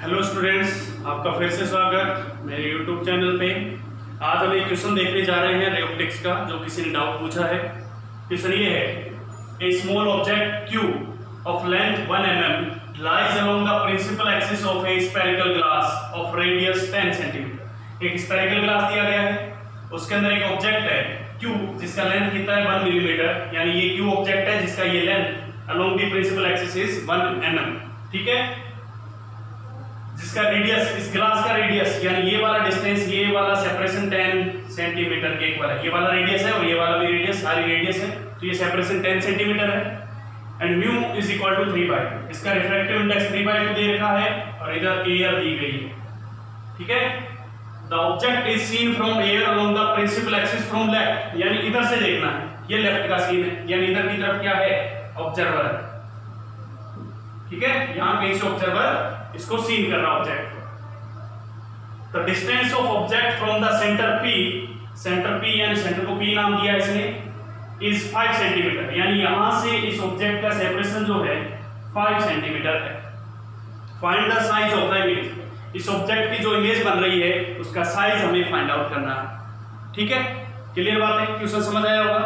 Hello students, आपका फिर से स्वागत मेरे यूट्यूब चैनल पे। आज हम एक क्वेश्चन देखने जा रहे हैं रे ऑप्टिक्स का, जो किसी ने डाउट पूछा है। क्वेश्चन ये है, a small object Q of length 1 mm lies along the principal axis of a spherical glass of radius 10 centimetre. एक स्फेरिकल ग्लास दिया गया है, उसके अंदर एक ऑब्जेक्ट है क्यू जिसका लेंथ कितना है 1 मिलीमीटर, यानी ये क्यू ऑब्जेक्ट है जिसका ये length along the principal axis is 1 mm। ठीक है, जिसका रेडियस, इस ग्लास का रेडियस यानी ये वाला डिस्टेंस, ये वाला सेपरेशन 10 सेंटीमीटर के इक्वल है। ये वाला रेडियस है और ये वाला भी रेडियस, सारी रेडियस है, तो ये सेपरेशन 10 सेंटीमीटर है। And mu is equal to 3/2। इसका रिफ्रैक्टिव इंडेक्स 3/2 दे रखा है और इधर एयर दी गई है। ठीक है, the object is seen from air along the principal axis from left, यानी इधर से देखना है, ये लेफ्ट का सीन है, यानी इधर की तरफ क्या है, ऑब्जर्वर है। ठीक है, यहां कहीं से ऑब्जर्वर इसको सीन कर रहा ऑब्जेक्ट को। The distance of object from the centre P यानी सेंटर को पी नाम दिया इसने, इज 5 सेंटीमीटर, यानी यहां से इस ऑब्जेक्ट का सेपरेशन जो है 5 सेंटीमीटर है। Find the size of the image. इस ऑब्जेक्ट की जो इमेज बन रही है उसका साइज हमें फाइंड आउट करना है। ठीक है, क्लियर बात है, क्वेश्चन समझ आया होगा।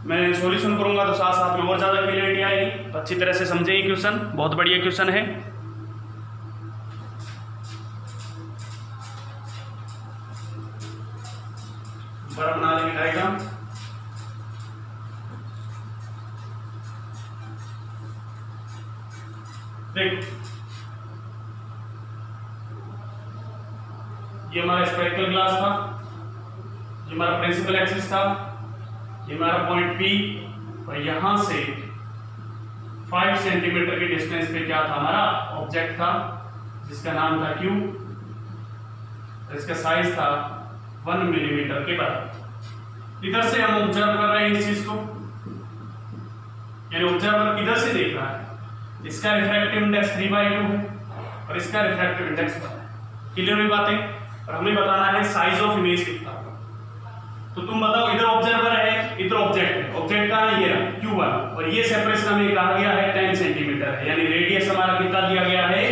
मैं सॉल्यूशन करूंगा तो साथ साथ में और ज्यादा क्लियरिटी आएगी, तो अच्छी तरह से समझेंगे क्वेश्चन, बहुत बढ़िया क्वेश्चन है। बड़ा बना लेंगे डायग्राम। देखो, ये हमारा स्फेरिकल ग्लास था, ये हमारा प्रिंसिपल एक्सिस था, ये हमारा पॉइंट पी, और यहां से 5 सेंटीमीटर के डिस्टेंस पे क्या था, हमारा ऑब्जेक्ट था जिसका नाम था क्यू, इसका साइज था 1 मिलीमीटर के बराबर। इधर से हम ऑब्जर्व कर रहे हैं इस चीज को, यानी ऑब्जर्वर इधर से देख रहा है। इसका रिफ्रैक्टिव इंडेक्स 3/2 है और इसका रिफ्रैक्टिव इंडेक्स 1 है। क्लियर हुई बातें? और हमें बताना है साइज ऑफ इमेज कितना। तो तुम बताओ, इधर ऑब्जर्वर है, इधर ऑब्जेक्ट है, ऑब्जेक्ट कहां है, ये रहा Q1, और ये सेपरेशन हमें कहा गया है 10 सेंटीमीटर है, यानी रेडियस हमारा कितना दिया गया है,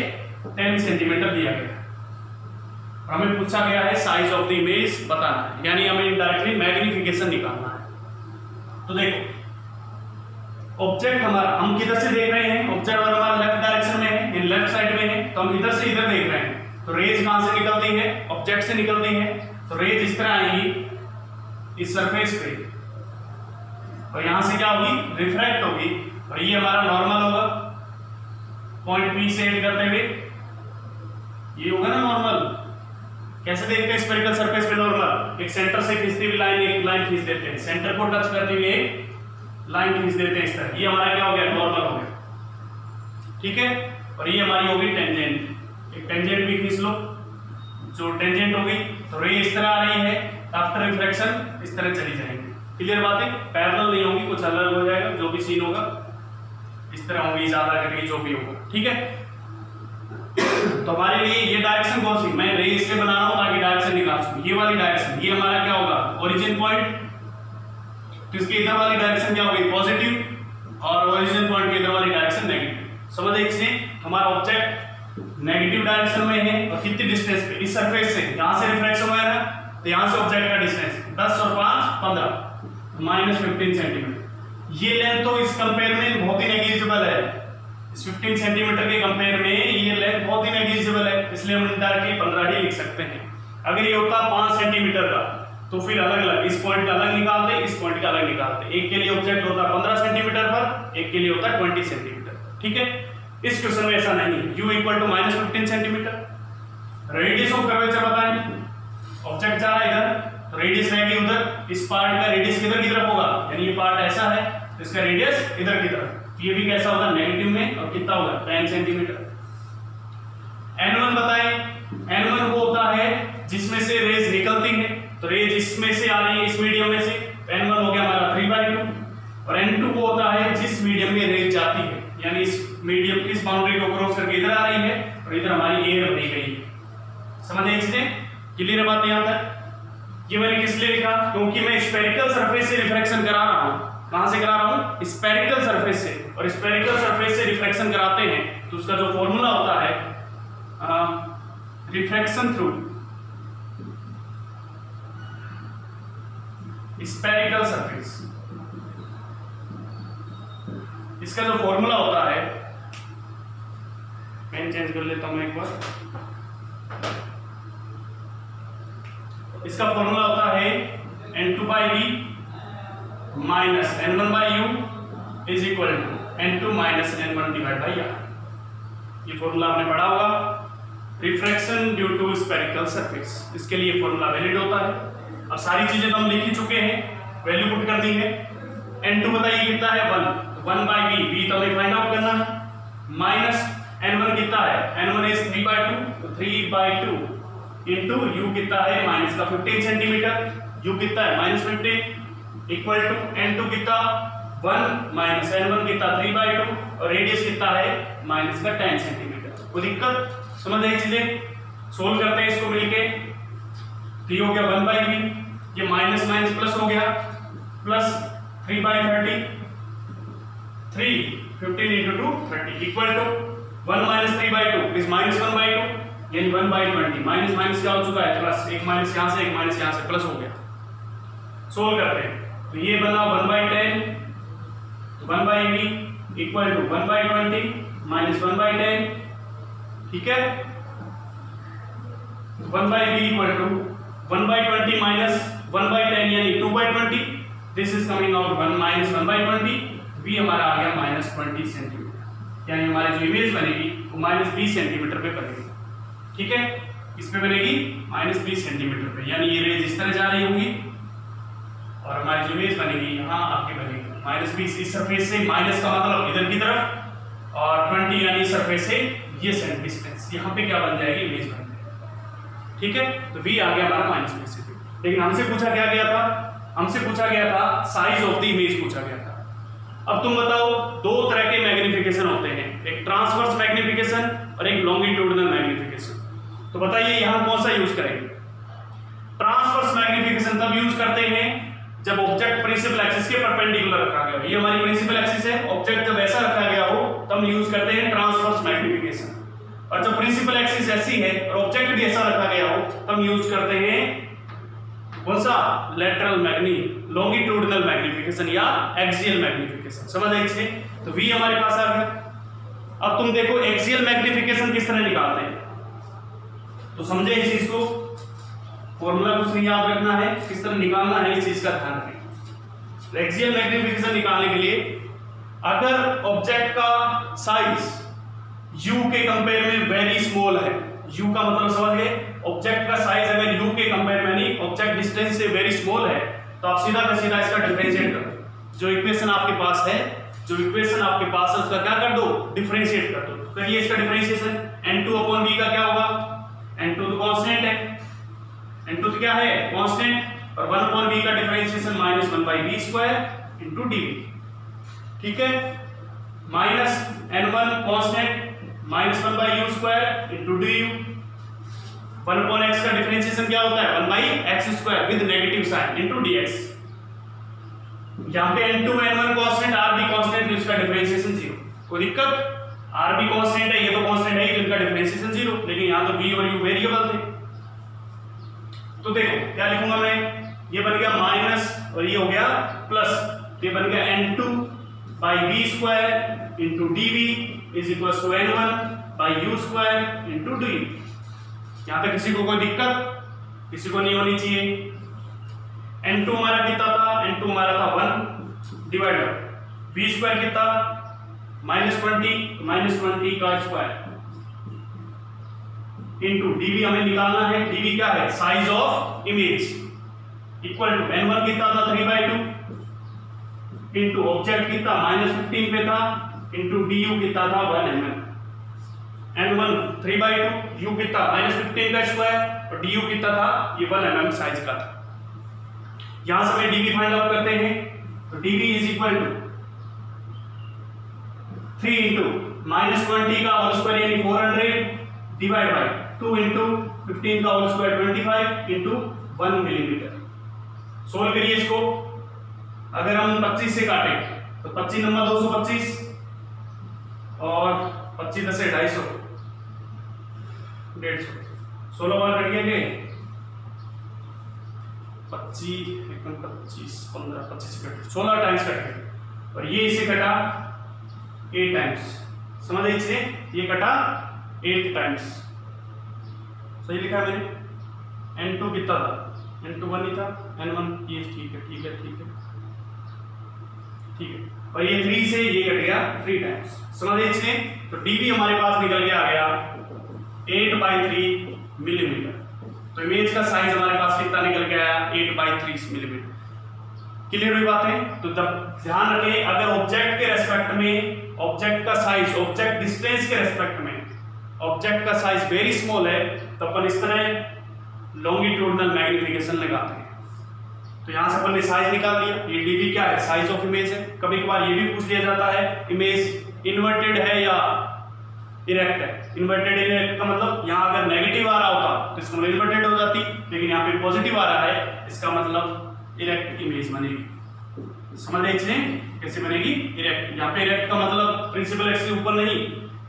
10 सेंटीमीटर दिया गया है। हमें पूछा गया है साइज ऑफ द इमेज बताना है, यानी हमें इनडायरेक्टली मैग्निफिकेशन निकालना है। तो देखो, ऑब्जेक्ट हमारा, हम किधर से देख रहे हैं, ऑब्जर्वर हमारा लेफ्ट डायरेक्शन में है, लेफ्ट साइड में है, तो हम इधर से इधर देख रहे हैं। तो रेज कहां से निकलती है, ऑब्जेक्ट से निकलती है, तो रेज इस तरह आएंगी इस सरफेस पे, और यहां से क्या होगी, रिफ्रैक्ट होगी, और ये हमारा नॉर्मल होगा, पॉइंट पी से एड करते हुए ये होगा ना नॉर्मल। कैसे देखते हैं स्फेरिकल सरफेस पे नॉर्मल, एक सेंटर से खींचती हुई लाइन, एक लाइन खींच देते हैं, सेंटर को टच करते हुए लाइन खींच देते हैं इस तरह, ये हमारा क्या हो गया, नॉर्मल हो गया। ठीक है, और ये हमारी होगी टेंजेंट, एक टेंजेंट भी खींच लो, जो टेंजेंट होगी, तो रे इस तरह आ रही है, आफ्टर रिफ्लेक्शन इस तरह चली जाएंगी। क्लियर बात है, पैरेलल नहीं होगी, कुछ अलग हो जाएगा, जो भी सीन होगा इस तरह होगी, ज्यादा करके जो भी होगा। ठीक है, तो हमारे लिए ये डायरेक्शन कौन सी, मैं रे इसलिए बना रहा हूं ताकि डायरेक्शन निकाल सकूं, ये वाली डायरेक्शन, ये हमारा क्या होगा, ओरिजिन पॉइंट, तो इसकी इधर वाली डायरेक्शन क्या होगी, पॉजिटिव, और ओरिजिन पॉइंट की इधर वाली डायरेक्शन नेगेटिव। समझ इसने, हमारा ऑब्जेक्ट नेगेटिव डायरेक्शन में है, और कितनी डिस्टेंस पे, इस सरफेस से, यहां से रिफ्लेक्शन हुआ है, तो यहां से ऑब्जेक्ट का डिस्टेंस 10 और 5 15 -15 सेंटीमीटर। ये लेंथ तो इस कंपेयर में बहुत ही नेग्लिजिबल है, इस 15 सेंटीमीटर के कंपेयर में ये लेंथ बहुत ही नेग्लिजिबल है, इसलिए हम डायरेक्टली 15 ही लिख सकते हैं। अगर ये होता 5 सेंटीमीटर का, तो फिर अलग अलग, इस पॉइंट का अलग निकालते, इस पॉइंट का अलग निकालते, एक के लिए ऑब्जेक्ट होता 15 सेंटीमीटर पर, एक के लिए होता 20 सेंटीमीटर। ठीक है, इस क्वेश्चन में ऐसा नहीं है, u equal to -15 centimetre. Radius of curvature बताएं, ऑब्जेक्ट जा रहा है इधर, तो रेडियस रहेगी उधर, इस पार्ट का रेडियस किधर की तरफ होगा, यानी ये पार्ट ऐसा है, तो इसका रेडियस इधर की तरफ, ये भी कैसा होगा, नेगेटिव में, और कितना होगा, 10 सेंटीमीटर। n1 बताएं, n1 वो होता है जिसमें से रेज निकलती है, तो रेज इसमें से आ रही है, इस मीडियम में से, n1 हो गया हमारा 3/2, और n2 वो होता है जिस मीडियम में रेज जाती है, यानी इस मीडियम, इस बाउंड्री को क्रॉस करके इधर आ रही है, और इधर हमारी एयर भरी गई है। समझ इसने, क्लियर बात यहां तक? ये मैंने किस लिए लिखा, क्योंकि मैं स्फेरिकल सरफेस से रिफ्लेक्शन करा रहा हूं। कहां से करा रहा हूं, स्फेरिकल सरफेस से, और स्फेरिकल सरफेस से रिफ्लेक्शन कराते हैं तो उसका जो फॉर्मूला होता है रिफ्रैक्शन थ्रू स्फेरिकल सरफेस, इसका जो फॉर्मूला होता है, पेन चेंज कर लेता हूं एक बार। इसका फॉर्मूला होता है N2/V minus N1/U is equal to N2 minus N1/R। ये फॉर्मूला आपने पढ़ा होगा, refraction due to spherical surface, इसके लिए फॉर्मूला वैलिड होता है। अब सारी चीजें तो हम लिख ही चुके हैं, वैल्यू पुट कर दी है। N2 बताइए कितना है 1, 1/V, V तो हमें फाइंड आउट करना है, माइनस N1 कितना है, N1 इज 3/2, तो 3/2 इंटू U कितना है माइनस का 15 सेंटीमीटर, U कितना है -15 इक्वल टू N2 कितना 1 माइनस N1 कितना 3/2 और रेडियस कितना है माइनस का 10 सेंटीमीटर। कोई दिक्कत समझ आई चीजें? सोल्व करते हैं इसको मिलके। तो ये हो गया 1/V, ये माइनस माइनस प्लस हो गया, plus 3/30, 3 15 into 2 30 equal to 1 minus 3/2 is minus 1/2, यानी 1/20। माइनस माइनस क्या हो चुका है प्लस, एक माइनस यहाँ से एक माइनस यहाँ से प्लस हो गया। सोल्व करते हैं तो ये बना 1/10, 1/V इक्वल टू 1/20 माइनस 1/10, ठीक है। 1/V इक्वल टू 1/20 माइनस 1/10 यानी 2/20, this is coming out 1 minus 1/20, V हमारा आ गया -20 सेंटीमीटर, यानी हमारी जो इमेज बनेगी वो -20 सेंटीमीटर पे बनेगी, ठीक है। इस पे बनेगी -20 सेंटीमीटर पे, यानी ये रेज इस तरह जा रही होगी और हमारी जो इमेज बनेगी यहाँ आपकी बनेगी -20 इस सरफेस से, माइनस का मतलब इधर की तरफ, और 20 यानी सरफेस से ये सेंट डिस्टेंस, यहाँ पे क्या बन जाएगी इमेज बन जाएगी, ठीक है। तो V आ गया हमारा -20 सेंटीमीटर। लेकिन हमसे पूछा क्या गया था, हमसे पूछा गया था साइज ऑफ द इमेज पूछा गया था। अब तुम बताओ, दो तरह के मैग्निफिकेशन होते हैं, एक ट्रांसवर्स मैग्निफिकेशन और एक लॉन्गिट्यूडिनल मैग्निफिकेशन। तो बताइए यहाँ कौन सा यूज करेंगे? ट्रांसवर्स मैग्निफिकेशन तब यूज करते हैं जब ऑब्जेक्ट प्रिंसिपल एक्सिस के परपेंडिकुलर रखा गया हो। ये हमारी प्रिंसिपल एक्सिस है, ऑब्जेक्ट जब ऐसा रखा गया हो तब यूज करते हैं ट्रांसवर्स मैग्निफिकेशन, और जब प्रिंसिपल एक्सिस ऐसी है और ऑब्जेक्ट भी ऐसा रखा गया हो तब यूज करते हैं कौन सा, लैटरल लॉन्गिट्यूडिनल मैग्निफिकेशन या एक्सियल मैग्निफिकेशन। समझ आई छे? तो V हमारे पास आ गया। अब तुम देखो एक्सियल मैग्निफिकेशन किस तरह निकालते हैं, तो समझे इस चीज को, फॉर्मूला कुछ नहीं याद रखना है, किस तरह निकालना है इस चीज का ध्यान रखें। एक्सियल मैग्निफिकेशन निकालने के लिए अगर ऑब्जेक्ट का साइज U के कंपेयर में वेरी स्मॉल है, U का मतलब समझ गए, ऑब्जेक्ट का साइज अगर U के कंपेयर में नहीं, ऑब्जेक्ट डिस्टेंस से वेरी स्मॉल है, तो आप सीधा का सीधा इसका डिफरेंशिएट कर दो। जो इक्वेशन आपके पास है, जो इक्वेशन आपके पास है उसका क्या कर दो, डिफरेंशिएट कर दो। तो करिए इसका डिफरेंशिएशन, N2/V का क्या होगा, N2 तो कांस्टेंट है, N2 तो क्या है कांस्टेंट, और 1/V का डिफरेंशिएशन -1/V² इंटू dV, ठीक है। Minus N1 constant -1/U² into du, 1/x का डिफरेंशिएशन क्या होता है 1/x² with negative sine into dx। यहाँ पे N2 N1 कांस्टेंट, R भी कांस्टेंट, तो इसका डिफरेंशिएशन 0। कोई दिक्कत? R भी कांस्टेंट है, ये तो कांस्टेंट है, तो इनका डिफरेंशिएशन 0, लेकिन यहाँ तो V और U वेरिएबल थे। तो देखो क्या लिखूंगा मैं, ये बन गया माइनस और ये हो गया प्लस, ये बन गया N2/V² into dV is equal to N1/U² into dU। यहाँ पे किसी को कोई दिक्कत, किसी को नहीं होनी चाहिए। N2 हमारा कितना था, N2 हमारा था 1 डिवाइडेड V² कितना -20 का स्क्वायर इंटू dV हमें निकालना है, dV क्या है size of image, equal to N1 कितना था 3/2 इंटू ऑब्जेक्ट कितना -15 पे था इंटू du कितना था 1 mm। N1 3/2, U कितना -15 का स्क्वायर और du कितना था ये 1 mm साइज का था। यहां से हमें dV फाइंड आउट करते हैं, तो dV is equal to 3 into -20 का होल स्क्वायर यानी 400 डिवाइड बाय 2 इंटू 15 का whole square 25 into 1 millimetre. Solve करिए इसको, अगर हम 25 से काटें तो 25 नंबर 225 और 25 10 से 250, 150, 16 बार कट गया के 25, 25, 15, 25 कट 16 टाइम्स कट गया और ये इसे कटा 8 टाइम्स। समझ इसे, ये कटा 8 टाइम्स। सही लिखा है मैंने। N2 कितना था? N2 1 ही था, N1 ये ठीक है ठीक है ठीक है ठीक है। और ये 3 से ये कट गया 3 टाइम्स। समझ इसे, तो dB हमारे पास निकल के आ गया 8/3 मिलीमीटर। तो इमेज का साइज हमारे पास कितना निकल के आया? 8/3 मिलीमीटर। क्लियर हुई बातें? तो तब ध्यान रखें, अगर ऑब्जेक्ट के रेस्पेक्ट में ऑब्जेक्ट का साइज ऑब्जेक्ट डिस्टेंस के रेस्पेक्ट में ऑब्जेक्ट का साइज वेरी स्मॉल है तो अपन इस तरह लॉन्गिट्यूडनल मैग्निफिकेशन लगाते हैं। तो यहां से अपन ने साइज निकाल लिया। ये डीबी क्या है? साइज ऑफ इमेज है। कभी कभार ये भी पूछ लिया जाता है इमेज इन्वर्टेड है या इरेक्ट है। इन्वर्टेड इरेक्ट का मतलब यहाँ अगर नेगेटिव आ रहा होता तो इसका मतलब इन्वर्टेड हो जाती, लेकिन यहाँ पे पॉजिटिव आ रहा है, इसका मतलब इरेक्ट इमेज बनेगी। समझ लीजिए कैसे बनेगी? इरेक्ट। यहाँ पे इरेक्ट का मतलब प्रिंसिपल एक्सिस ऊपर नहीं,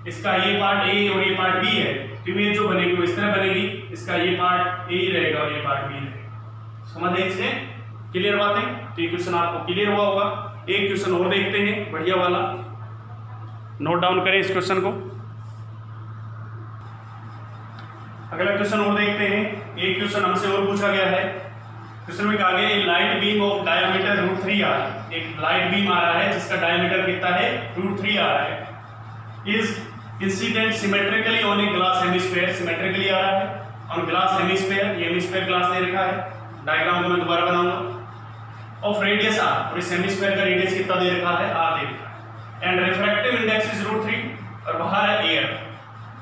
इसका ये पार्ट ए और ये पार्ट बी है। इमेज जो बनेगी वो इस तरह बनेगी, इसका ये पार्ट ए रहेगा और ये पार्ट बी रहेगा। समझ लीजिए, क्लियर बातें? तो ये क्वेश्चन आपको क्लियर हुआ होगा। एक क्वेश्चन और देखते हैं बढ़िया वाला, नोट डाउन करें इस क्वेश्चन को। अगला क्वेश्चन और देखते हैं। एक क्वेश्चन हमसे और पूछा गया है। क्वेश्चन में कहा गया लाइट बीम ऑफ डायमीटर √3 आ रहा है। एक लाइट बीम आ रहा है जिसका डायमीटर कितना है? √3 आ रहा है। Is incident symmetrically on a glass hemisphere. Symmetrically आ रहा है ऑन ग्लास हेमिस्फीयर। ये हेमिस्फीयर ग्लास दे रखा है। डायग्राम को मैं दोबारा बनाऊंगा। ऑफ रेडियस आर, और इस हेमिस्फीयर का रेडियस कितना दे रखा है? आर दे रखा है। एंड रिफ्रैक्टिव इंडेक्स इज √3 और बाहर है air.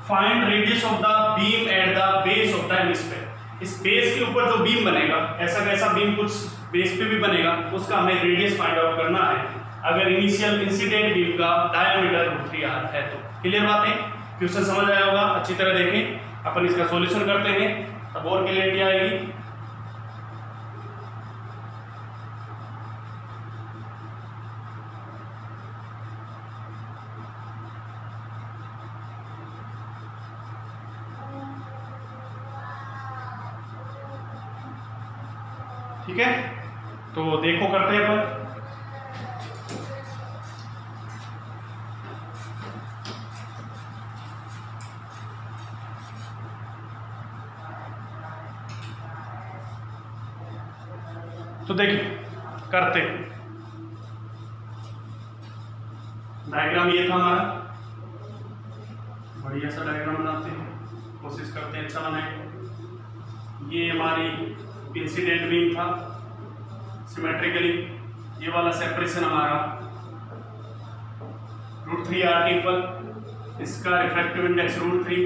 Find radius of the beam at the base of the hemisphere. इस बेस के ऊपर जो बीम बनेगा, ऐसा कैसा बीम कुछ बेस पे भी बनेगा, उसका हमें रेडियस फाइंड आउट करना है अगर इनिशियल इंसिडेंट बीम का डायमीटर √3 है तो। क्लियर बात है? क्वेश्चन समझ आया होगा, अच्छी तरह देखें। अपन इसका सॉल्यूशन करते हैं तब और क्लियरिटी आएगी। ठीक है, तो देखो करते हैं अपन। तो देखिए करते हैं। डायग्राम ये था हमारा, बढ़िया सा डायग्राम बनाते हैं, कोशिश करते हैं अच्छा बनाए। ये हमारी इंसिडेंट बीम था सिमेट्रिकली। ये वाला सेपरेशन हमारा √3r के ऊपर, इसका रिफ्रैक्टिव इंडेक्स √3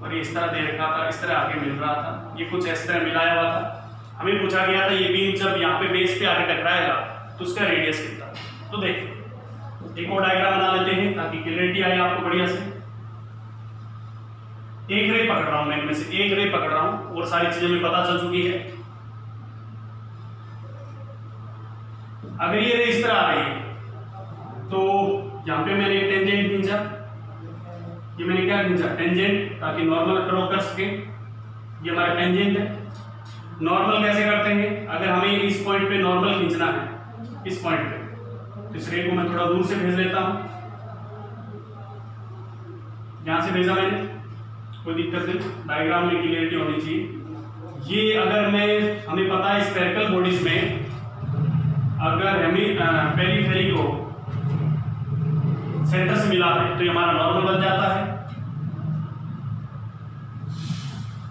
और ये इस तरह दे रखा था, इस तरह आगे मिल रहा था। ये कुछ इस तरह मिलाया हुआ था। हमें पूछा गया था ये बीम जब यहाँ पे बेस पे आके टकराएगा तो उसका रेडियस कितना। तो देखिए एक और डायग्राम बना लेते हैं ताकि क्लियरिटी आए आपको बढ़िया से। एक रे पकड़ रहा हूं मैं, इनमें से एक रे पकड़ रहा हूं और सारी चीजें मुझे पता चल चुकी है। अगर ये रे इस तरह आ रही है तो यहाँ पे मैंने टेंजेंट खींचा। ये मैंने क्या खींचा? टेंजेंट, ताकि नॉर्मल ड्रॉ कर सके। ये हमारा टेंजेंट है। नॉर्मल कैसे करते हैं? अगर हमें इस पॉइंट पे नॉर्मल खींचना है, इस पॉइंट पे, तो इस रे को मैं थोड़ा दूर से भेज लेता हूं। यहां से भेजा मैंने, कोई दिक्कत नहीं, डायग्राम में क्लियरिटी होनी चाहिए। ये अगर हमें पता है स्फेरिकल बॉडीज में अगर हमें पेरीफेरी को सेंटर से मिला है तो ये हमारा नॉर्मल बन जाता है।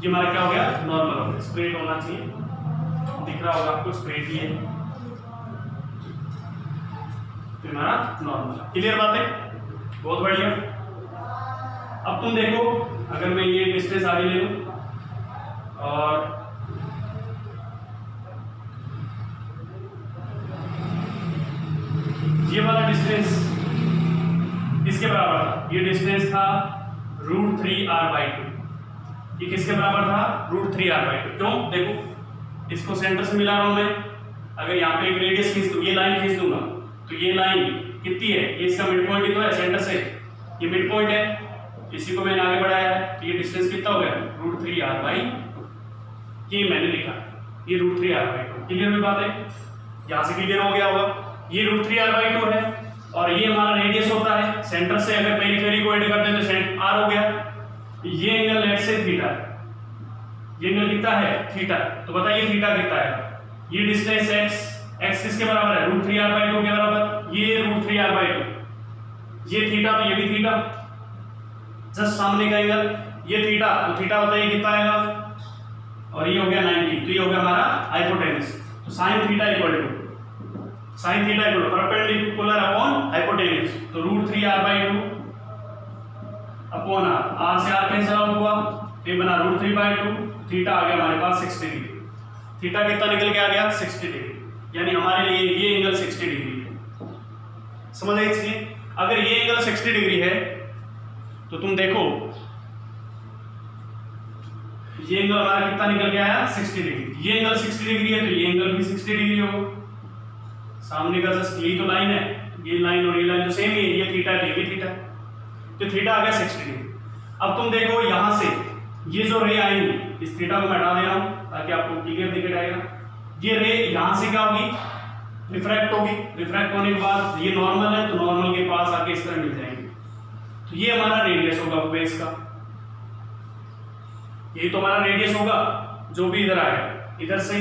ये हमारा क्या हो गया? नॉर्मल हो गया। स्ट्रेट होना चाहिए, दिख रहा होगा आपको, स्ट्रेट ही है तो हमारा नॉर्मल। क्लियर बात है? बहुत बढ़िया। अब तुम देखो, अगर मैं ये डिस्टेंस आगे ले लूं और ये वाला डिस्टेंस किसके बराबर था? ये डिस्टेंस था √3r/2। ये किसके बराबर था? √3r/2। क्यों? देखो इसको सेंटर से मिला रहा हूं मैं। अगर यहाँ पे एक रेडियस खींच दूं, ये लाइन खींच दूंगा तो ये लाइन कितनी है? ये इसका मिड पॉइंट ही तो है सेंटर से, ये मिड पॉइंट है। इसी को मैंने आगे बढ़ाया है, तो ये डिस्टेंस कितना हो गया √3r/2, ये मैंने लिखा, ये √3r/2। क्लियर हुई बात है? यहाँ से क्लियर हो गया होगा। ये √3r/2 है और ये हमारा रेडियस होता है। सेंटर से अगर पेरिफेरी को ऐड कर दें तो r हो गया। ये एंगल लेट से थीटा है, ये एंगल कितना है थीटा, तो बताइए थीटा कितना है? ये डिस्टेंस x किसके बराबर है √3r/2 के बराबर, ये √3r/2, ये थीटा तो ये भी थीटा, जस्ट सामने का एंगल ये थीटा, तो थीटा बताइए कितना आएगा, और ये हो गया 90, तो ये हो गया हमारा हाइपोटेन्यूज। तो sin theta equal to perpendicular upon hypotenuse, तो √3r/2 अपॉन r से r कैंसिल आउट हुआ, तो ये बना √3/2, थीटा आ गया हमारे पास 60 डिग्री। थीटा कितना निकल के आ गया 60 डिग्री, यानी हमारे लिए ये एंगल 60 डिग्री है। समझ आई इसलिए अगर ये एंगल 60 डिग्री है तो तुम देखो ये एंगल हमारा कितना निकल के आया 60 डिग्री। ये एंगल 60 डिग्री है तो ये एंगल भी 60 डिग्री होगा। सामने का जस्ट यही तो लाइन है, ये लाइन और ये लाइन तो सेम ही है, ये थीटा है ये भी थीटा, तो थीटा आ गया 60 डिग्री। अब तुम देखो यहां से ये जो रे आएंगी, इस थीटा को मैं हटा दे रहा हूं ताकि आपको क्लियर दिखे डायग्राम। ये रे यहां से क्या होगी रिफ्रैक्ट होगी, रिफ्रैक्ट होने के बाद ये नॉर्मल है तो नॉर्मल के पास आके इस तरह मिल जाएंगे, तो ये हमारा रेडियस होगा बेस का, यही तो हमारा रेडियस होगा जो भी इधर आएगा। इधर से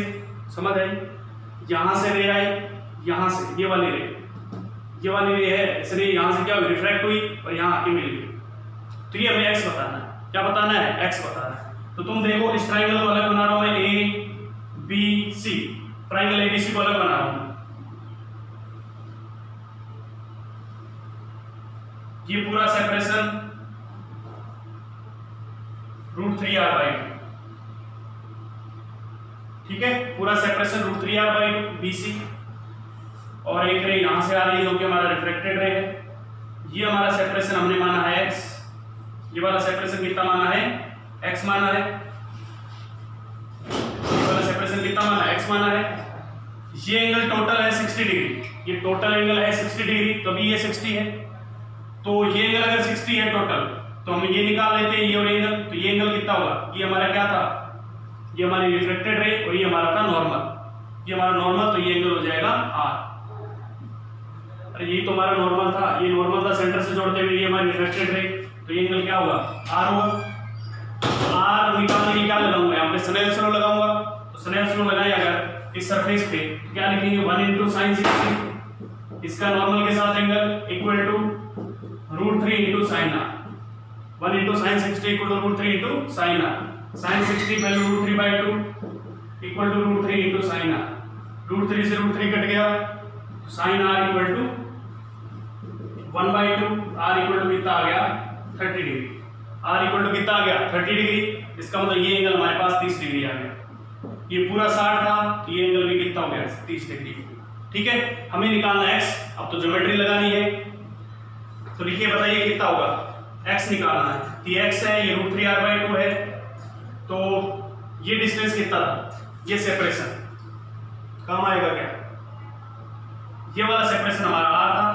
समझ आई, यहां से रे आई, यहां से ये वाली रे है, इसलिए यहां से क्या हुई रिफ्रैक्ट हुई और यहां आके मिल गई, तो ये हमें x बताना है। क्या बताना है x बताना है। तो तुम देखो इस ट्राइंगल को अलग बना रहा हूं मैं, ABC ट्राइंगल ABC को अलग बना रहा हूं। ये पूरा सेपरेशन √3r/2, ठीक है, पूरा सेपरेशन √3r/2 BC, और एक रे यहां से आ रही है जो कि हमारा रिफ्लेक्टेड रे है। ये हमारा सेपरेशन हमने माना है x, ये वाला सेपरेशन कितना माना है x माना है, ये वाला सेपरेशन कितना माना है x माना है। ये एंगल टोटल है 60 डिग्री, ये टोटल एंगल है 60 डिग्री, तो अभी ये 60 है, तो ये एंगल अगर 60 है टोटल तो हम ये निकाल लेते हैं ये और एंगल, तो ये एंगल कितना होगा, ये हमारा क्या था, ये हमारी रिफ्लेक्टेड रे और ये हमारा था नॉर्मल, ये हमारा नॉर्मल, तो ये एंगल हो जाएगा r। अरे ये तो हमारा नॉर्मल था, ये नॉर्मल था सेंटर से जोड़ते हुए, ये हमारी रिफ्लेक्टेड रे, तो ये एंगल क्या होगा r होगा। r निकालने के क्या लगाऊंगा यहाँ पे स्नेल्स लॉ लगाऊंगा, तो स्नेल्स लॉ लगाए अगर इस सरफेस पे तो क्या लिखेंगे 1 × sin 60, इसका नॉर्मल के साथ angle equal to √3 × sin r, 1 × sin 60 equal to √3 × sin r, sin 60 value √3/2 equal to √3 × sin r, √3 से √3 कट गया, sin r equal to 1/2, r equal to कितना आ गया 30 डिग्री, r इक्वल टू कितना आ गया 30 डिग्री, इसका मतलब ये एंगल हमारे पास 30 डिग्री आ गया। ये पूरा 60 था तो ये एंगल भी कितना हो गया 30 डिग्री। ठीक है, हमें निकालना है x, अब तो ज्योमेट्री लगानी है, तो लिखिए बताइए कितना होगा, x निकालना है, तो ये x है, ये √3r/2 है, तो ये डिस्टेंस कितना था, ये सेपरेशन काम आएगा क्या, ये वाला सेपरेशन हमारा r था,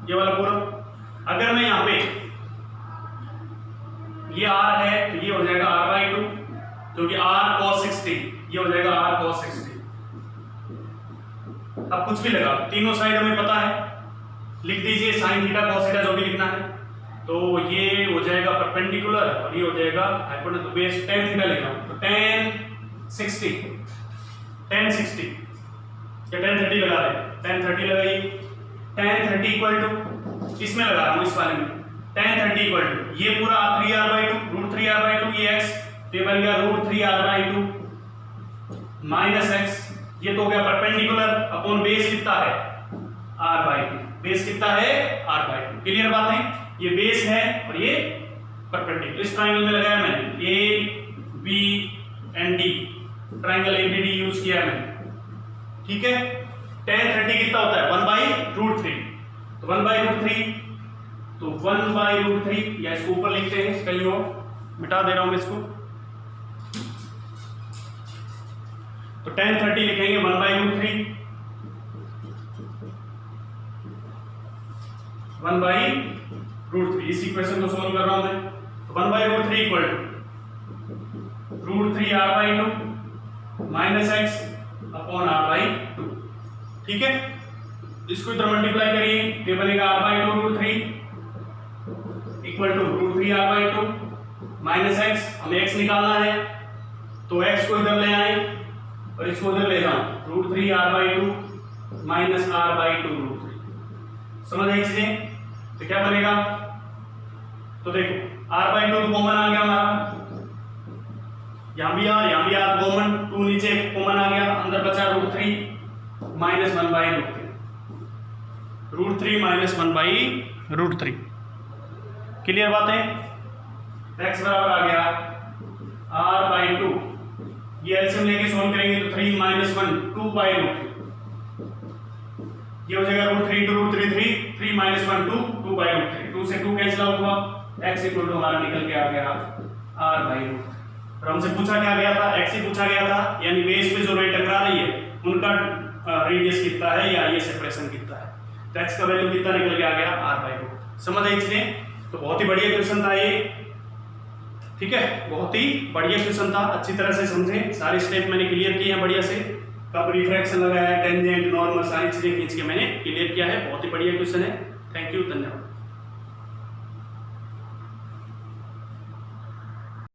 ये वाला पूरा। अगर मैं यहाँ पे ये r है तो ये हो जाएगा r/2, क्योंकि r cos 60, ये हो जाएगा r cos 60। अब कुछ भी लगा, तीनों साइड हमें पता है, लिख दीजिए sin थीटा cos थीटा जो भी लिखना है, तो ये हो जाएगा परपेंडिकुलर और ये हो जाएगा हाइपोटेन्यूज, तो बेस tan थीटा लिख रहा हूं, तो tan 60 या tan 30 लगा दे, tan 30 लगाइए, tan 30 इक्वल टू इसमें लगा रहा हूं इस वाले में, tan 30 इक्वल टू ये पूरा 3r/2 √3r/2 ये x, तो ये बन गया √3r/2 माइनस x, ये तो हो गया परपेंडिकुलर अपॉन बेस कितना है r/2, बेस कितना है r/2। क्लियर बात है, ये बेस है और ये परपेंडिकुलर, इस ट्रायंगल में लगाया मैंने a b and d, triangle ABD use किया मैंने। ठीक है, tan 30 कितना होता है 1/√3, तो 1/√3, तो 1/√3 या इसको ऊपर लिखते हैं कहीं और, मिटा दे रहा हूं मैं इसको, तो tan 30 लिखेंगे 1/√3, 1/√3, इस इक्वेशन को सोल्व कर रहा हूं मैं, तो 1/√3 equal to √3r/2 minus x upon r/2। ठीक है, इसको इधर मल्टीप्लाई करिए, ये बनेगा r/2 √3 equal to √3r/2 minus x, हमें x निकालना है तो x को इधर ले आए और इसको उधर ले जाओ, √3r/2 माइनस r/2 √3। समझ आई चीजें? तो क्या बनेगा, तो देखो r/2 तो कॉमन आ गया हमारा, यहां भी r कॉमन, 2 नीचे कॉमन आ गया, अंदर बचा √3 माइनस 1/√3, √3 माइनस 1/√3। क्लियर बात है? x बराबर आ गया r/2, ये एलसीएम लेके सॉल्व करेंगे तो 3 माइनस 1 2/√3, ये हो जाएगा √3 to √3 3 माइनस 1 2/√3, 2 से 2 कैंसिल आउट हुआ, x इक्वल टू हमारा निकल के आ गया r/2। और हमसे पूछा क्या गया था, x ही पूछा गया था, यानी बेस पे जो रे टकरा रही है उनका रेडियस कितना है या ये सेपरेशन कितना है, तो x का वैल्यू कितना निकल के आ गया r/2। समझ आई चीजें? तो बहुत ही बढ़िया क्वेश्चन था ये, ठीक है, बहुत ही बढ़िया क्वेश्चन था, अच्छी तरह से समझे, सारे स्टेप मैंने क्लियर किए हैं बढ़िया से, कब रिफ्रैक्शन लगाया है, टेंजेंट, नॉर्मल, सारी चीजें खींच के मैंने क्लियर किया है, बहुत ही बढ़िया क्वेश्चन है। थैंक यू, धन्यवाद।